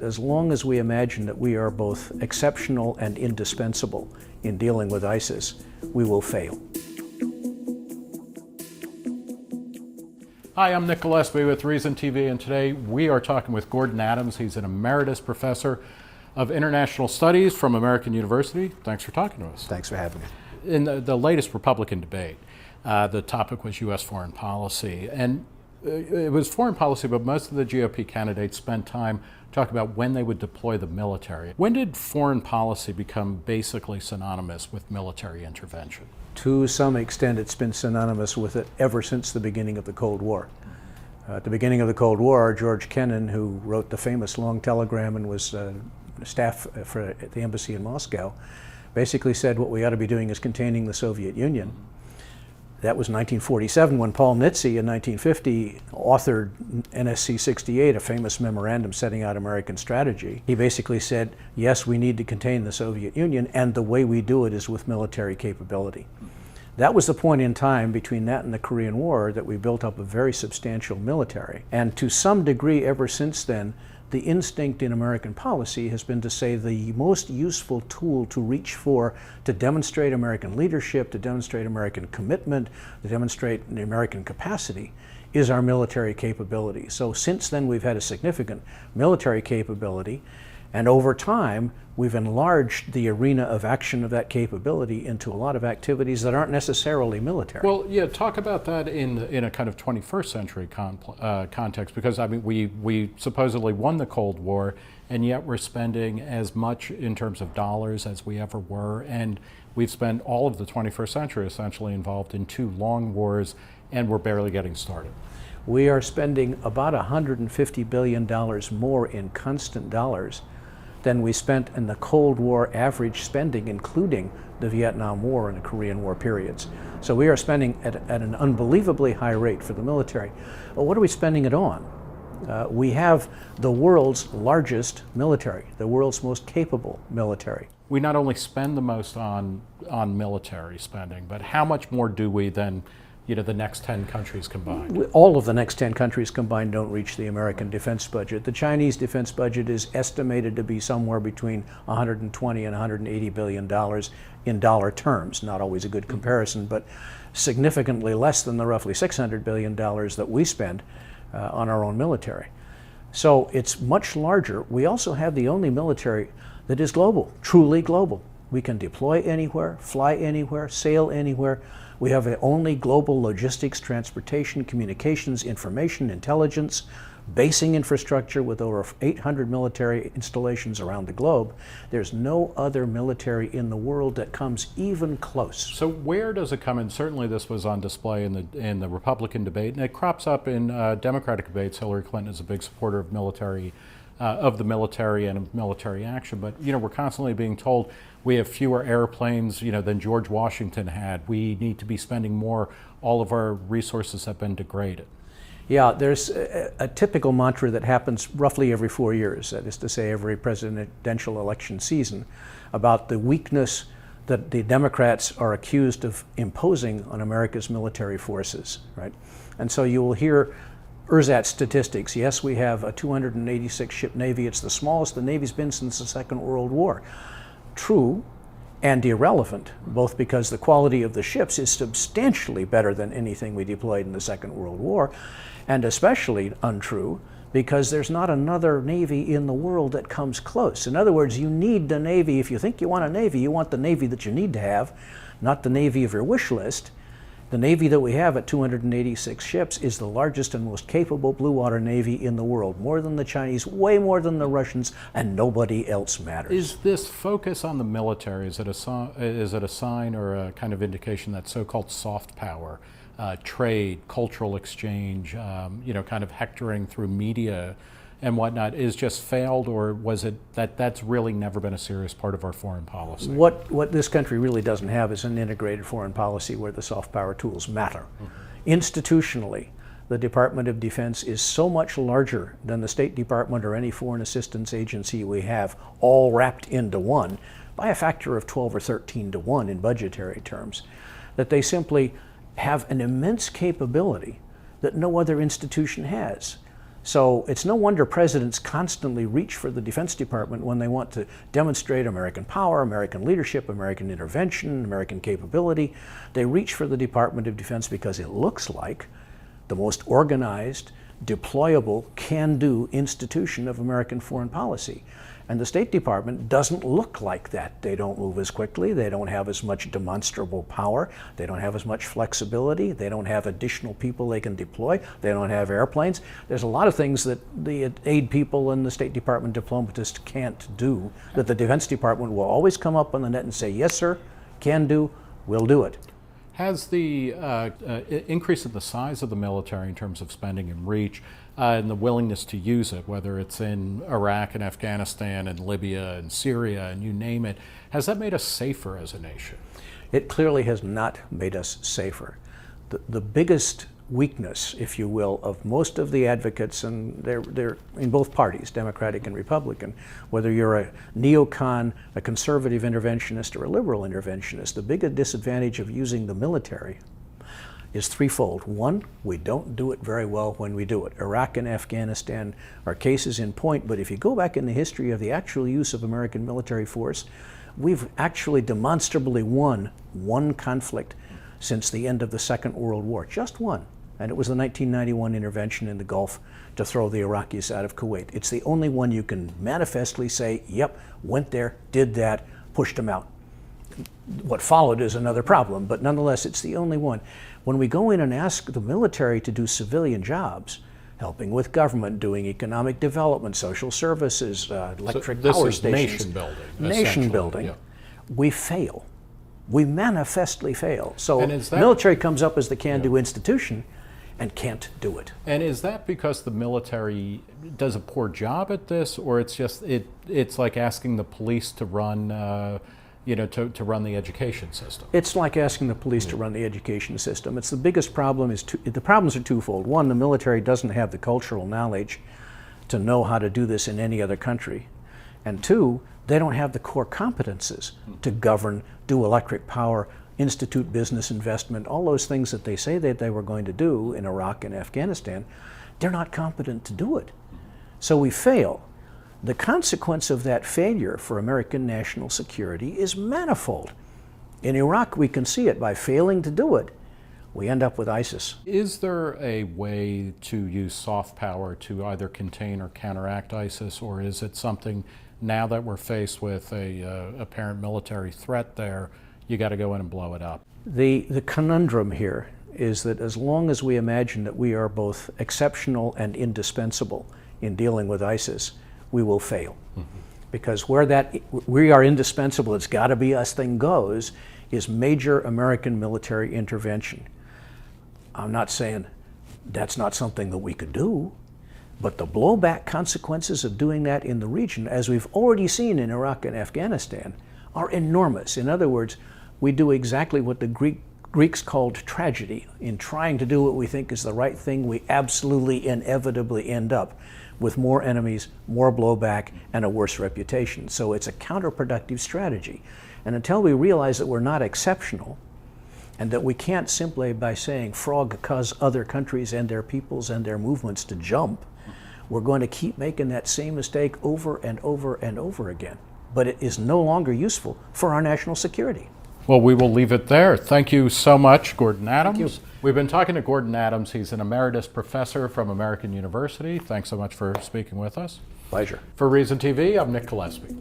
as long as we imagine that we are both exceptional and indispensable in dealing with ISIS, we will fail. Hi, I'm Nick Gillespie with Reason TV, and today we are talking with Gordon Adams. He's an emeritus professor of international studies from American University. Thanks for talking to us. Thanks for having me. In the latest Republican debate, the topic was U.S. foreign policy, and it was foreign policy, but most of the GOP candidates spent time talking about when they would deploy the military. When did foreign policy become basically synonymous with military intervention? To some extent, it's been synonymous with it ever since the beginning of the Cold War. At the beginning of the Cold War, George Kennan, who wrote the famous long telegram and was staff at the embassy in Moscow, basically said what we ought to be doing is containing the Soviet Union. That was 1947, when Paul Nitze in 1950 authored NSC 68, a famous memorandum setting out American strategy. He basically said, yes, we need to contain the Soviet Union, and the way we do it is with military capability. That was the point in time between that and the Korean War that we built up a very substantial military. And to some degree, ever since then, the instinct in American policy has been to say the most useful tool to reach for, to demonstrate American leadership, to demonstrate American commitment, to demonstrate the American capacity, is our military capability. So since then, we've had a significant military capability, and over time, we've enlarged the arena of action of that capability into a lot of activities that aren't necessarily military. Well, yeah, talk about that in a kind of 21st century context, because I mean, we supposedly won the Cold War, and yet we're spending as much in terms of dollars as we ever were, and we've spent all of the 21st century essentially involved in two long wars, and we're barely getting started. We are spending about $150 billion more in constant dollars than we spent in the Cold War average spending, including the Vietnam War and the Korean War periods. So we are spending at an unbelievably high rate for the military. Well, what are we spending it on? We have the world's largest military, the world's most capable military. We not only spend the most on military spending, but how much more do we than the next 10 countries combined? All of the next 10 countries combined don't reach the American defense budget. The Chinese defense budget is estimated to be somewhere between $120 and $180 billion in dollar terms. Not always a good comparison, but significantly less than the roughly $600 billion that we spend on our own military. So it's much larger. We also have the only military that is global, truly global. We can deploy anywhere, fly anywhere, sail anywhere. We have the only global logistics, transportation, communications, information, intelligence, basing infrastructure with over 800 military installations around the globe. There's no other military in the world that comes even close. So where does it come in? Certainly this was on display in the Republican debate, and it crops up in Democratic debates. Hillary Clinton is a big supporter of the military and of military action, but we're constantly being told we have fewer airplanes than George Washington had. We need to be spending more. All of our resources have been degraded. Yeah, there's a typical mantra that happens roughly every 4 years, that is to say every presidential election season, about the weakness that the Democrats are accused of imposing on America's military forces, right? And so you will hear ersatz statistics. Yes, we have a 286-ship Navy. It's the smallest the Navy's been since the Second World War. True and irrelevant, both because the quality of the ships is substantially better than anything we deployed in the Second World War, and especially untrue because there's not another Navy in the world that comes close. In other words, you need the Navy. If you think you want a Navy, you want the Navy that you need to have, not the Navy of your wish list. The Navy that we have at 286 ships is the largest and most capable blue water Navy in the world, more than the Chinese, way more than the Russians, and nobody else matters. Is this focus on the military, is it a sign or a kind of indication that so-called soft power, trade, cultural exchange, kind of hectoring through media and whatnot is just failed, or was it that's really never been a serious part of our foreign policy? What this country really doesn't have is an integrated foreign policy where the soft power tools matter. Mm-hmm. Institutionally, the Department of Defense is so much larger than the State Department or any foreign assistance agency we have, all wrapped into one, by a factor of 12 or 13 to 1 in budgetary terms, that they simply have an immense capability that no other institution has. So it's no wonder presidents constantly reach for the Defense Department when they want to demonstrate American power, American leadership, American intervention, American capability. They reach for the Department of Defense because it looks like the most organized, deployable, can-do institution of American foreign policy. And the State Department doesn't look like that. They don't move as quickly, they don't have as much demonstrable power, they don't have as much flexibility, they don't have additional people they can deploy, they don't have airplanes. There's a lot of things that the aid people and the State Department diplomatists can't do that the Defense Department will always come up on the net and say, yes sir, can do, we'll do it. Has the increase in the size of the military in terms of spending and reach and the willingness to use it, whether it's in Iraq and Afghanistan and Libya and Syria and you name it, has that made us safer as a nation? It clearly has not made us safer. The biggest weakness, if you will, of most of the advocates, and they're in both parties, Democratic and Republican, whether you're a neocon, a conservative interventionist, or a liberal interventionist, the biggest disadvantage of using the military is threefold. One, we don't do it very well when we do it. Iraq and Afghanistan are cases in point, but if you go back in the history of the actual use of American military force, we've actually demonstrably won one conflict since the end of the Second World War, just one. And it was the 1991 intervention in the Gulf to throw the Iraqis out of Kuwait. It's the only one you can manifestly say, yep, went there, did that, pushed them out. What followed is another problem, but nonetheless, it's the only one. When we go in and ask the military to do civilian jobs, helping with government, doing economic development, social services, electric power stations, nation building. Nation building, yeah. We fail. We manifestly fail. So And is that- military comes up as the can-do institution and can't do it. And is that because the military does a poor job at this, or it's just it's like asking the police to run, to run the education system? It's like asking the police to run the education system. It's the biggest problem. The problems are twofold. One, the military doesn't have the cultural knowledge to know how to do this in any other country. And two, they don't have the core competences to govern, do electric power, institute business investment, all those things that they say that they were going to do in Iraq and Afghanistan. They're not competent to do it. So we fail. The consequence of that failure for American national security is manifold. In Iraq, we can see it. By failing to do it, we end up with ISIS. Is there a way to use soft power to either contain or counteract ISIS, or is it something, now that we're faced with a apparent military threat there, you got to go in and blow it up? The conundrum here is that as long as we imagine that we are both exceptional and indispensable in dealing with ISIS, we will fail. Mm-hmm. Because where that we are indispensable, it's got to be us thing goes, is major American military intervention. I'm not saying that's not something that we could do, but the blowback consequences of doing that in the region, as we've already seen in Iraq and Afghanistan, are enormous. In other words, we do exactly what the Greeks called tragedy. In trying to do what we think is the right thing, we absolutely inevitably end up with more enemies, more blowback, and a worse reputation. So it's a counterproductive strategy. And until we realize that we're not exceptional, and that we can't simply by saying frog cause other countries and their peoples and their movements to jump, we're going to keep making that same mistake over and over and over again. But it is no longer useful for our national security. Well, we will leave it there. Thank you so much, Gordon Adams. Thank you. We've been talking to Gordon Adams. He's an emeritus professor from American University. Thanks so much for speaking with us. Pleasure. For Reason TV, I'm Nick Gillespie.